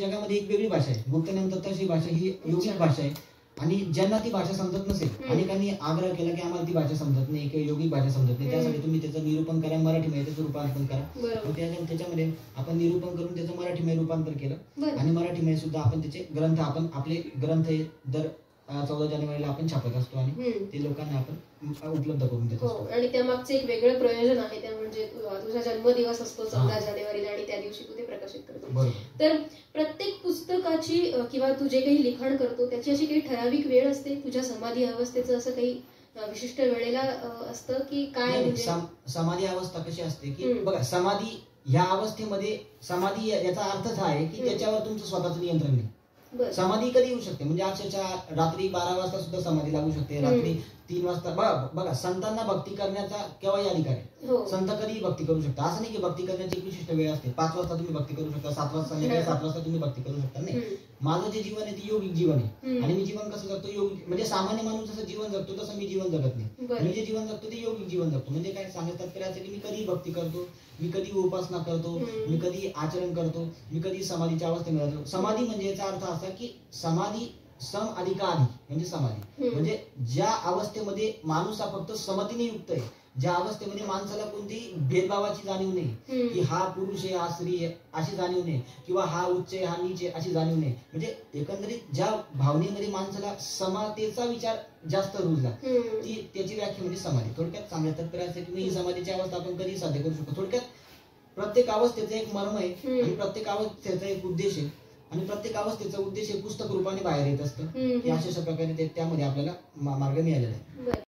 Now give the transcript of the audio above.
जगामध्ये एक वेगळी भाषा आहे, गुप्तनंतर तशी भाषा ही योगिक भाषा आहे. आणि ज्यांना ती भाषा समजत नसेल, अनेकांनी आग्रह केला की आम्हाला ती भाषा समजत नाही किंवा योगिक भाषा समजत नाही, त्यासाठी तुम्ही त्याचं निरूपण करा, मराठीमध्ये त्याचं रूपांतर करा. त्याच्यामध्ये आपण निरूपण करून त्याचं मराठीमध्ये रूपांतर केलं आणि मराठीमध्ये सुद्धा आपण त्याचे ग्रंथ, आपण आपले ग्रंथ दर 14 जानेवारीला आपण छापत असतो आणि ते लोकांना आपण उपलब्ध करून देत असतो. आणि त्यामागचे एक वेगळं प्रयोजन आहे, ते म्हणजे तुझा जन्मदिवस असतो 14 जानेवारीला आणि त्या दिवशी तू ते प्रकाशित करतो. तर प्रत्येक पुस्तकाची किंवा तू जे काही लिखाण करतो त्याची अशी काही ठराविक वेळ असते, तुझ्या समाधी अवस्थेचं असं काही विशिष्ट वेळेला असतं की काय? समाधी अवस्था कशी असते की बघा, समाधी ह्या अवस्थेमध्ये, समाधी याचा अर्थच हा आहे की त्याच्यावर तुमचं स्वतःचं नियंत्रण नाही. समाधी कधी येऊ शकते, म्हणजे अक्षरशः रात्री 12 वाजता सुद्धा समाधी लागू शकते, रात्री 3 वाजता. बघा संतांना भक्ती करण्याचा केव्हाही अधिकार आहे. संत कधीही भक्ती करू शकता, असं नाही की भक्ती करण्याची एक विशिष्ट वेळ असते. 5 वाजता तुम्ही भक्ती करू शकता, 7 वाजता, संध्याकाळी 7 वाजता तुम्ही भक्ती करू शकता. नाही, माझं जे जीवन आहे ते योगिक जीवन आहे आणि मी जीवन कसं जगतो, योगिक म्हणजे सामान्य माणूस जसं जीवन जगतो तसं मी जीवन जगत नाही. मी जे जीवन जगतो ते योगिक जीवन जगतो. म्हणजे काय सांगतात तात्पर्य की मी कधी भक्ती करतो, मी कधी उपासना करतो, मी कधी आचरण करतो, मी कधी समाधीच्या अवस्थेमध्ये जातो. समाधी म्हणजे याचा अर्थ असा की समाधी सम अधिक आधी म्हणजे समाधी, म्हणजे ज्या अवस्थेमध्ये माणूस हा फक्त समतीने युक्त आहे, ज्या अवस्थेमध्ये माणसाला कोणतीही भेदभावाची जाणीव नाही की हा पुरुष आहे हा स्त्री आहे अशी जाणीव नाही, किंवा हा उच्च आहे हा नीच आहे अशी जाणीव नाही. म्हणजे एकंदरीत ज्या भावनेमध्ये माणसाला समानतेचा विचार जास्त रुजला, ती त्याची व्याख्या म्हणजे समाधी. थोडक्यात सांगण्यात तात्पर्य असं की ही समाधीची अवस्था आपण कधी साध्य करू शकतो. थोडक्यात प्रत्येक अवस्थेचं एक मर्म आहे आणि प्रत्येक अवस्थेचा एक उद्देश आहे आणि प्रत्येक अवस्थेचा उद्देश हे पुस्तक रूपाने बाहेर येत असतं. अशा प्रकारे त्यामध्ये आपल्याला मार्ग मिळालेला आहे.